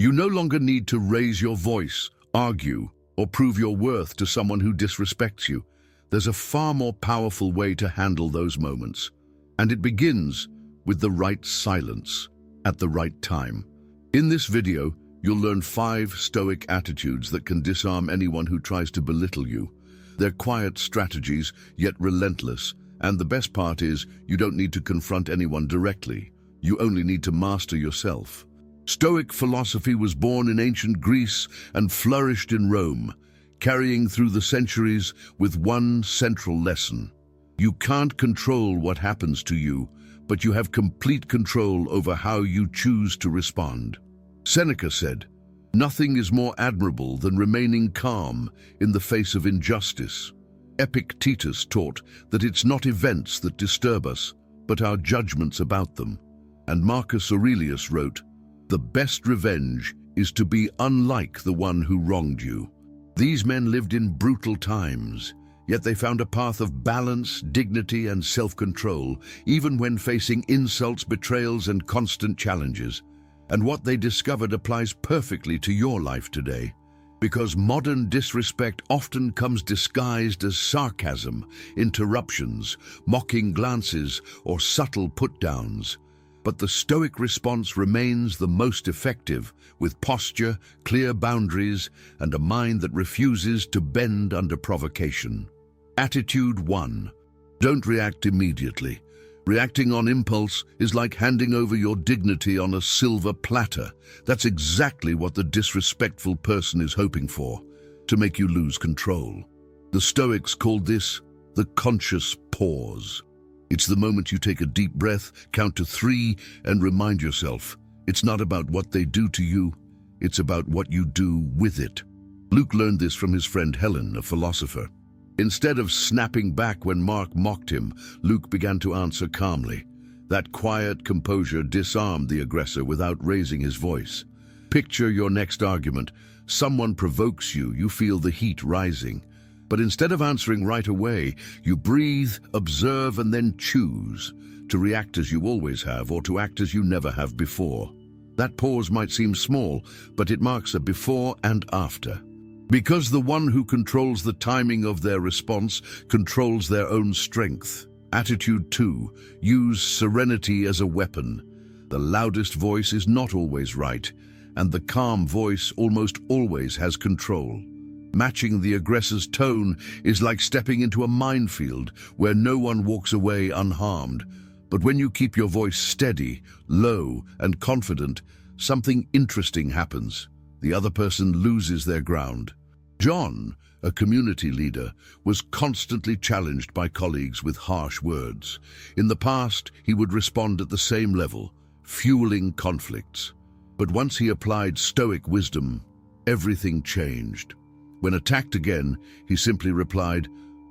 You no longer need to raise your voice, argue, or prove your worth to someone who disrespects you. There's a far more powerful way to handle those moments. And it begins with the right silence at the right time. In this video, you'll learn 5 Stoic attitudes that can disarm anyone who tries to belittle you. They're quiet strategies, yet relentless. And the best part is, you don't need to confront anyone directly. You only need to master yourself. Stoic philosophy was born in ancient Greece and flourished in Rome, carrying through the centuries with one central lesson. You can't control what happens to you, but you have complete control over how you choose to respond. Seneca said, "Nothing is more admirable than remaining calm in the face of injustice." Epictetus taught that it's not events that disturb us, but our judgments about them. And Marcus Aurelius wrote, "The best revenge is to be unlike the one who wronged you." These men lived in brutal times, yet they found a path of balance, dignity, and self-control, even when facing insults, betrayals, and constant challenges. And what they discovered applies perfectly to your life today. Because modern disrespect often comes disguised as sarcasm, interruptions, mocking glances, or subtle put-downs. But the Stoic response remains the most effective, with posture, clear boundaries, and a mind that refuses to bend under provocation. Attitude 1. Don't react immediately. Reacting on impulse is like handing over your dignity on a silver platter. That's exactly what the disrespectful person is hoping for, to make you lose control. The Stoics called this the conscious pause. It's the moment you take a deep breath, count to 3, and remind yourself, it's not about what they do to you, it's about what you do with it. Luke learned this from his friend Helen, a philosopher. Instead of snapping back when Mark mocked him, Luke began to answer calmly. That quiet composure disarmed the aggressor without raising his voice. Picture your next argument. Someone provokes you, you feel the heat rising. But instead of answering right away, you breathe, observe, and then choose to react as you always have or to act as you never have before. That pause might seem small, but it marks a before and after. Because the one who controls the timing of their response controls their own strength. Attitude 2. Use serenity as a weapon. The loudest voice is not always right, and the calm voice almost always has control. Matching the aggressor's tone is like stepping into a minefield where no one walks away unharmed. But when you keep your voice steady, low, and confident, something interesting happens. The other person loses their ground. John, a community leader, was constantly challenged by colleagues with harsh words. In the past, he would respond at the same level, fueling conflicts. But once he applied Stoic wisdom, everything changed. When attacked again, he simply replied,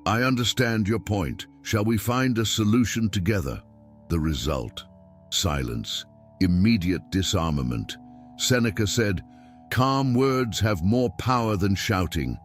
"I understand your point. Shall we find a solution together?" The result: silence, immediate disarmament. Seneca said, "Calm words have more power than shouting."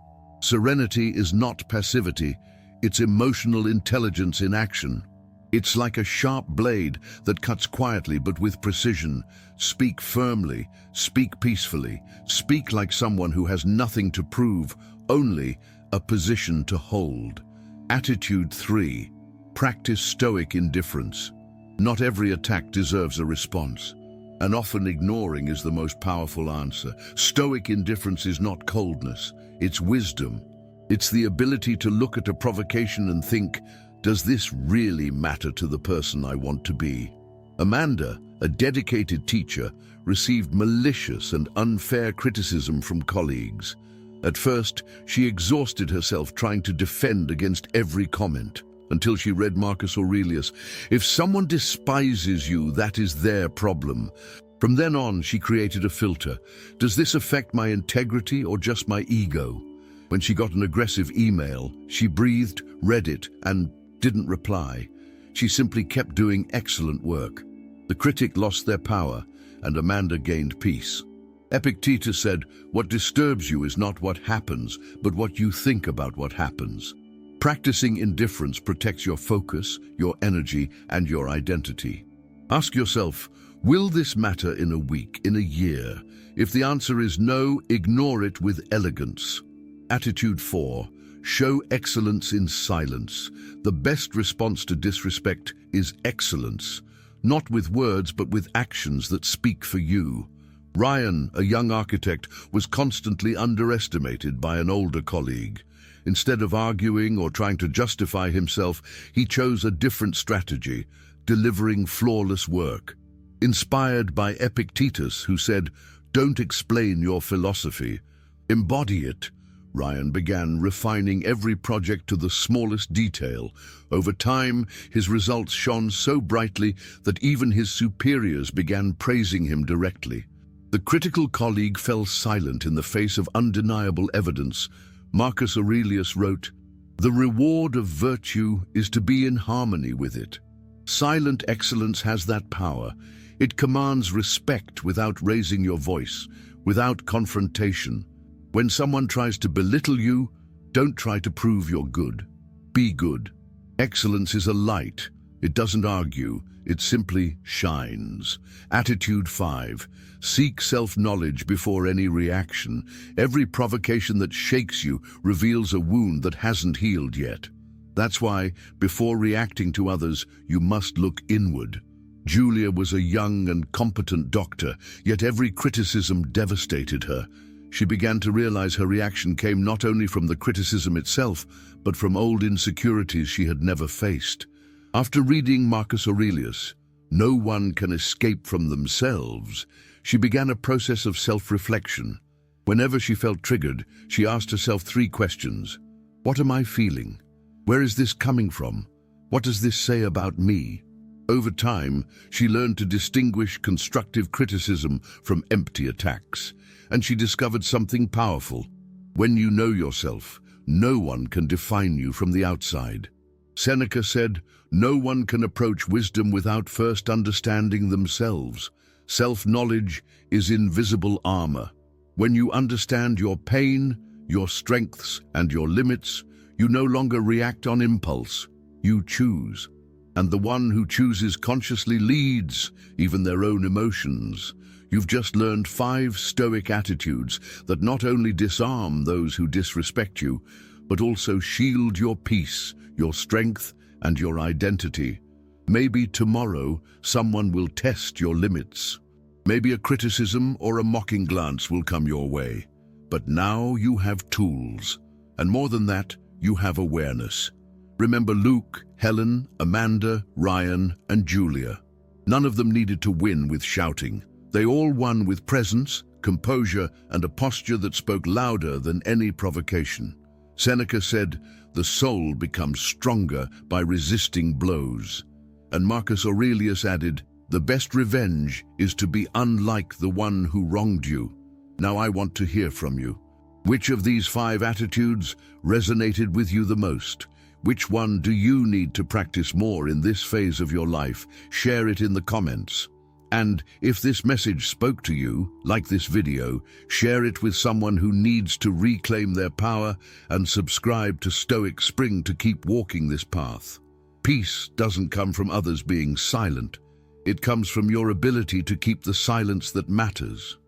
Serenity is not passivity, it's emotional intelligence in action. It's like a sharp blade that cuts quietly but with precision. Speak firmly, speak peacefully, speak like someone who has nothing to prove, only a position to hold. Attitude 3. Practice Stoic indifference. Not every attack deserves a response, and often ignoring is the most powerful answer. Stoic indifference is not coldness, it's wisdom. It's the ability to look at a provocation and think, does this really matter to the person I want to be? Amanda, a dedicated teacher, received malicious and unfair criticism from colleagues. At first, she exhausted herself trying to defend against every comment, until she read Marcus Aurelius. If someone despises you, that is their problem. From then on, she created a filter. Does this affect my integrity or just my ego? When she got an aggressive email, she breathed, read it, and didn't reply. She simply kept doing excellent work. The critic lost their power, and Amanda gained peace. Epictetus said, "What disturbs you is not what happens, but what you think about what happens." Practicing indifference protects your focus, your energy, and your identity. Ask yourself, Will this matter in a week, in a year? If the answer is no, ignore it with elegance. Attitude 4. Show excellence in silence. The best response to disrespect is excellence, not with words but with actions that speak for you. Ryan, a young architect, was constantly underestimated by an older colleague. Instead of arguing or trying to justify himself, he chose a different strategy, delivering flawless work. Inspired by Epictetus, who said, "Don't explain your philosophy, embody it," Ryan began refining every project to the smallest detail. Over time, his results shone so brightly that even his superiors began praising him directly. The critical colleague fell silent in the face of undeniable evidence. Marcus Aurelius wrote, "The reward of virtue is to be in harmony with it." Silent excellence has that power. It commands respect without raising your voice, without confrontation. When someone tries to belittle you, don't try to prove you're good. Be good. Excellence is a light. It doesn't argue. It simply shines. Attitude 5. Seek self-knowledge before any reaction. Every provocation that shakes you reveals a wound that hasn't healed yet. That's why, before reacting to others, you must look inward. Julia was a young and competent doctor, yet every criticism devastated her. She began to realize her reaction came not only from the criticism itself, but from old insecurities she had never faced. After reading Marcus Aurelius, "No one can escape from themselves," she began a process of self-reflection. Whenever she felt triggered, she asked herself 3 questions. What am I feeling? Where is this coming from? What does this say about me? Over time, she learned to distinguish constructive criticism from empty attacks, and she discovered something powerful. When you know yourself, no one can define you from the outside. Seneca said, "No one can approach wisdom without first understanding themselves." Self-knowledge is invisible armor. When you understand your pain, your strengths, and your limits, you no longer react on impulse. You choose. And the one who chooses consciously leads, even their own emotions. You've just learned 5 Stoic attitudes that not only disarm those who disrespect you, but also shield your peace, your strength, and your identity. Maybe tomorrow someone will test your limits. Maybe a criticism or a mocking glance will come your way. But now you have tools. And more than that, you have awareness. Remember Luke, Helen, Amanda, Ryan, and Julia. None of them needed to win with shouting. They all won with presence, composure, and a posture that spoke louder than any provocation. Seneca said, "The soul becomes stronger by resisting blows." And Marcus Aurelius added, "The best revenge is to be unlike the one who wronged you." Now I want to hear from you. Which of these 5 attitudes resonated with you the most? Which one do you need to practice more in this phase of your life? Share it in the comments. And if this message spoke to you, like this video, share it with someone who needs to reclaim their power, and subscribe to Stoic Spring to keep walking this path. Peace doesn't come from others being silent. It comes from your ability to keep the silence that matters.